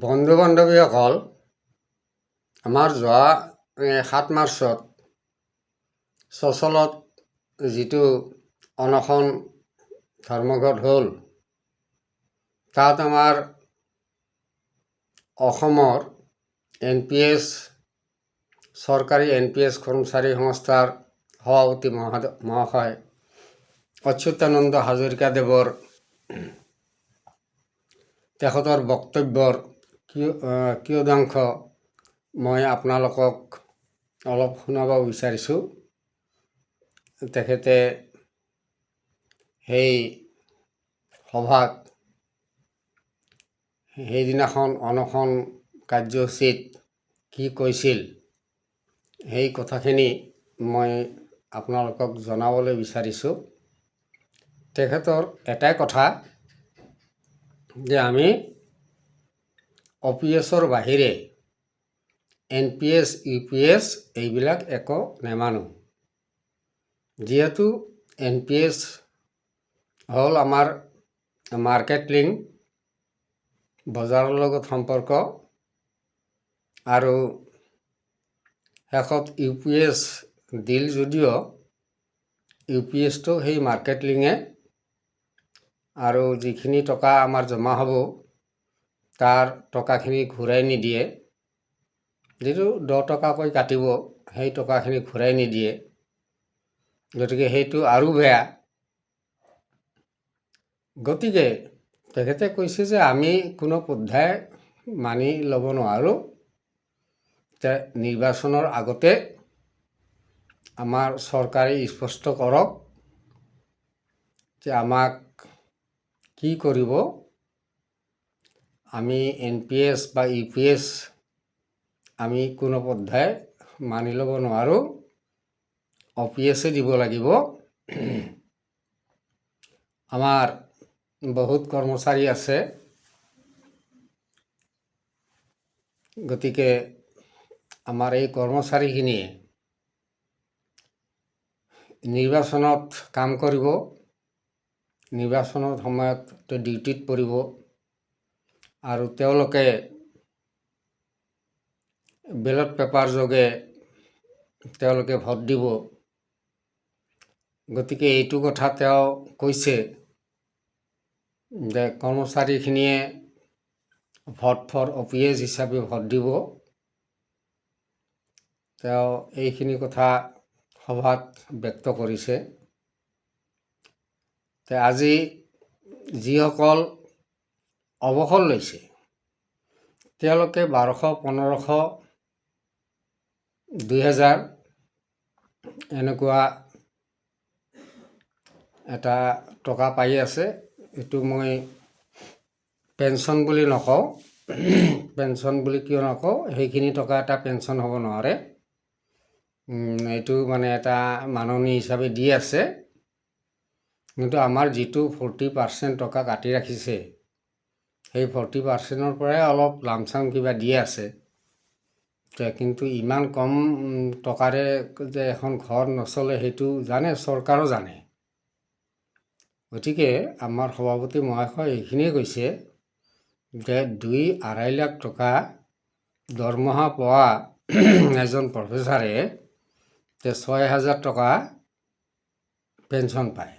বন্ধু বান্ধৱীসকল, আমাৰ যোৱা 7 মাৰ্চত চচলত যিটো অনশন ধৰ্মঘট হ'ল, তাত আমাৰ অসমৰ NPS চৰকাৰী NPS কৰ্মচাৰী সংস্থাৰ সভাপতি মহাশয় অচ্যুতানন্দ হাজৰিকাদেৱৰ তেখেতৰ বক্তব্যৰ কিয়দাংশ মই আপোনালোকক অলপ শুনাব বিচাৰিছোঁ। তেখেতে সেই সভাত সেইদিনাখন অনশন কাৰ্যসূচীত কি কৈছিল, সেই কথাখিনি মই আপোনালোকক জনাবলৈ বিচাৰিছোঁ। তেখেতৰ এটাই কথা যে আমি OPSৰ বাহিৰে NPS UPS এইবিলাক একো নেমানো। যিহেতু NPS হ'ল আমাৰ মাৰ্কেট লিংক, বজাৰৰ লগত সম্পৰ্ক, আৰু শেষত UPS দিল যদিও UPSটো সেই মাৰ্কেট লিংকে, আৰু যিখিনি টকা আমাৰ জমা হ'ব তাৰ টকাখিনি ঘূৰাই নিদিয়ে। যিটো 10 টকাকৈ কাটিব সেই টকাখিনি ঘূৰাই নিদিয়ে। গতিকে সেইটো আৰু বেয়া। গতিকে তেখেতে কৈছে যে আমি কোনো পধ্যায় মানি ল'ব নোৱাৰোঁ। নিৰ্বাচনৰ আগতে আমাৰ চৰকাৰে স্পষ্ট কৰক যে আমাক কি কৰিব। আমি NPS বা UPS আমি কোনো পধ্যায় মানি ল'ব নোৱাৰোঁ, OPSে দিব লাগিব। আমাৰ বহুত কৰ্মচাৰী আছে, গতিকে আমাৰ এই কৰ্মচাৰীখিনিয়ে নিৰ্বাচনত কাম কৰিব, নিৰ্বাচনৰ সময়ত ডিউটিত পৰিব, আৰু তেওঁলোকে বেলট পেপাৰ যোগে তেওঁলোকে ভোট দিব। গতিকে এইটো কথা তেওঁ কৈছে যে কৰ্মচাৰীখিনিয়ে ভোট ফৰ OPS হিচাপে ভোট দিব। তেওঁ এইখিনি কথা সভাত ব্যক্ত কৰিছে। আজি যিসকল অৱসৰ লৈছে তেওঁলোকে 1200, 1500, 2000 এনেকুৱা এটা টকা পাই আছে। এইটো মই পেঞ্চন বুলি নকওঁ। পেঞ্চন বুলি কিয় নকওঁ, সেইখিনি টকা এটা পেঞ্চন হ'ব নোৱাৰে। এইটো মানে এটা মাননি হিচাপে দি আছে। কিন্তু আমাৰ যিটো 40% টকা কাটি ৰাখিছে, সেই 40%ৰ পৰাই অলপ লামচাম কিবা দি আছে। কিন্তু ইমান কম টকাৰে যে এখন ঘৰ নচলে সেইটো জানে, চৰকাৰো জানে। গতিকে আমাৰ সভাপতি মহাশয় এইখিনিয়ে কৈছে যে 2-2.5 লাখ টকা দৰমহা পোৱা এজন প্ৰফেচাৰে 6,000 টকা পেঞ্চন পায়।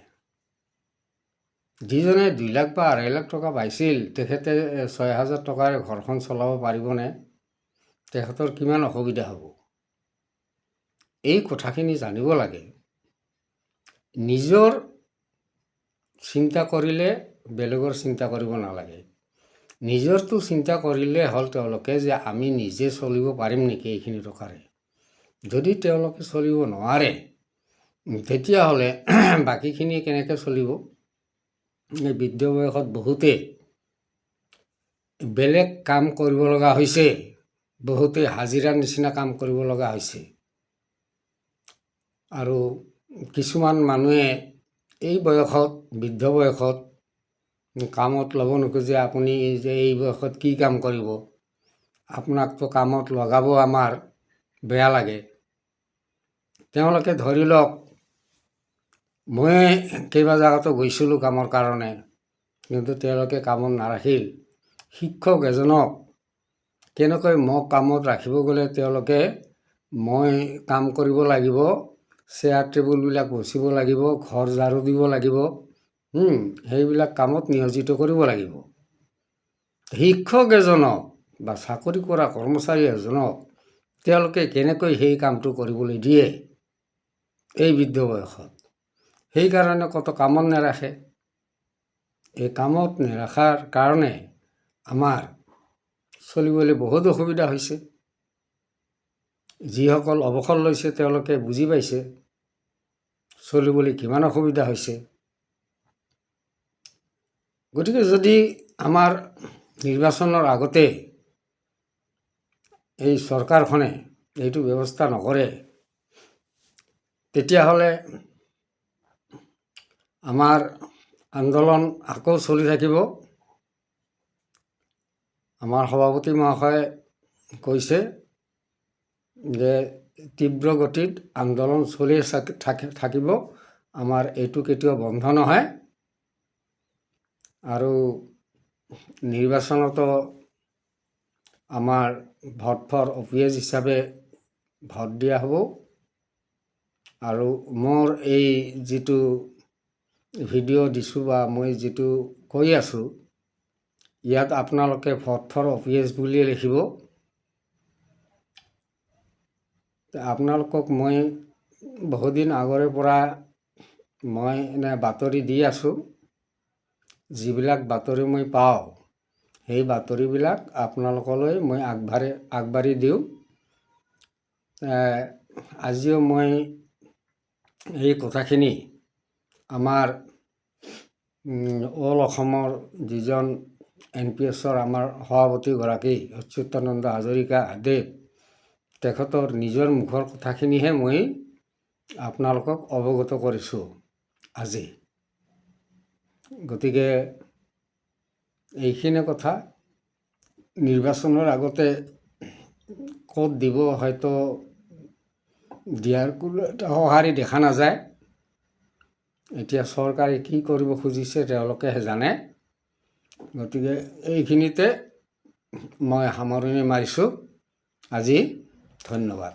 যিজনে 2 লাখ বা 2.5 লাখ টকা পাইছিল তেখেতে 6,000 টকাৰে ঘৰখন চলাব পাৰিবনে? তেখেতৰ কিমান অসুবিধা হ'ব? এই কথাখিনি জানিব লাগে। নিজৰ চিন্তা কৰিলে বেলেগৰ চিন্তা কৰিব নালাগে। নিজৰটো চিন্তা কৰিলে হ'ল তেওঁলোকে যে আমি নিজে চলিব পাৰিম নেকি এইখিনি টকাৰে। যদি তেওঁলোকে চলিব নোৱাৰে তেতিয়াহ'লে বাকীখিনি কেনেকৈ চলিব? বৃদ্ধ বয়সত বহুতে বেলেগ কাম কৰিব লগা হৈছে, বহুতে হাজিৰা নিচিনা কাম কৰিব লগা হৈছে। আৰু কিছুমান মানুহে এই বয়সত, বৃদ্ধ বয়সত কামত ল'ব নোখোজে। আপুনি যে এই বয়সত কি কাম কৰিব, আপোনাকতো কামত লগাব আমাৰ বেয়া লাগে। তেওঁলোকে ধৰি লওক, মই কেইবা জাগাতো গৈছিলোঁ কামৰ কাৰণে, কিন্তু তেওঁলোকে কামত নাৰাখিল। শিক্ষক এজনক কেনেকৈ মোক কামত ৰাখিব গ'লে তেওঁলোকে মই কাম কৰিব লাগিব, চেয়াৰ টেবুলবিলাক মচিব লাগিব, ঘৰ ঝাৰু দিব লাগিব, সেইবিলাক কামত নিয়োজিত কৰিব লাগিব। শিক্ষক এজনক বা চাকৰি কৰা কৰ্মচাৰী এজনক তেওঁলোকে কেনেকৈ সেই কামটো কৰিবলৈ দিয়ে এই বৃদ্ধ বয়সত? সেইকাৰণে কত কামত নাৰাখে। এই কামত নাৰাখাৰ কাৰণে আমাৰ চলিবলৈ বহুত অসুবিধা হৈছে। যিসকল অৱসৰ লৈছে তেওঁলোকে বুজি পাইছে চলিবলৈ কিমান অসুবিধা হৈছে। গতিকে যদি আমাৰ নিৰ্বাচনৰ আগতে এই চৰকাৰখনে এইটো ব্যৱস্থা নকৰে, তেতিয়াহ'লে আমাৰ আন্দোলন আকৌ চলি থাকিব। আমাৰ সভাপতি মহাশয়ে কৈছে যে তীব্ৰ গতিত আন্দোলন চলি থাকিব, আমাৰ এইটো কেতিয়াও বন্ধ নহয়। আৰু নিৰ্বাচনতো আমাৰ ভোট ফৰ অপিয়াজ হিচাপে ভোট দিয়া হ'ব। আৰু মোৰ এই যিটো ভিডিঅ' দিছোঁ বা মই যিটো কৈ আছোঁ, ইয়াত আপোনালোকে ভোট ফৰ অপিয়াজ বুলিয়ে লিখিব। আপোনালোকক মই বহুদিন আগৰে পৰা মই বাতৰি দি আছোঁ। যিবিলাক বাতৰি মই পাওঁ সেই বাতৰিবিলাক আপোনালোকলৈ মই আগবাঢ়ি দিওঁ। আজিও মই এই কথাখিনি আমাৰ অল অসমৰ যিজন NPSৰ আমাৰ সভাপতিগৰাকী অচ্যুতানন্দ হাজৰিকাদেৱ, তেখেতৰ নিজৰ মুখৰ কথাখিনিহে মই আপোনালোকক অৱগত কৰিছোঁ আজি। গতিকে এইখিনি কথা নিৰ্বাচনৰ আগতে ক'ত দিব হয়তো দিয়াৰ কোনো এটা সঁহাৰি দেখা নাযায়। এতিয়া চৰকাৰে কি কৰিব খুজিছে তেওঁলোকেহে জানে। গতিকে এইখিনিতে মই সামৰণি মাৰিছোঁ আজি। ধন্যবাদ।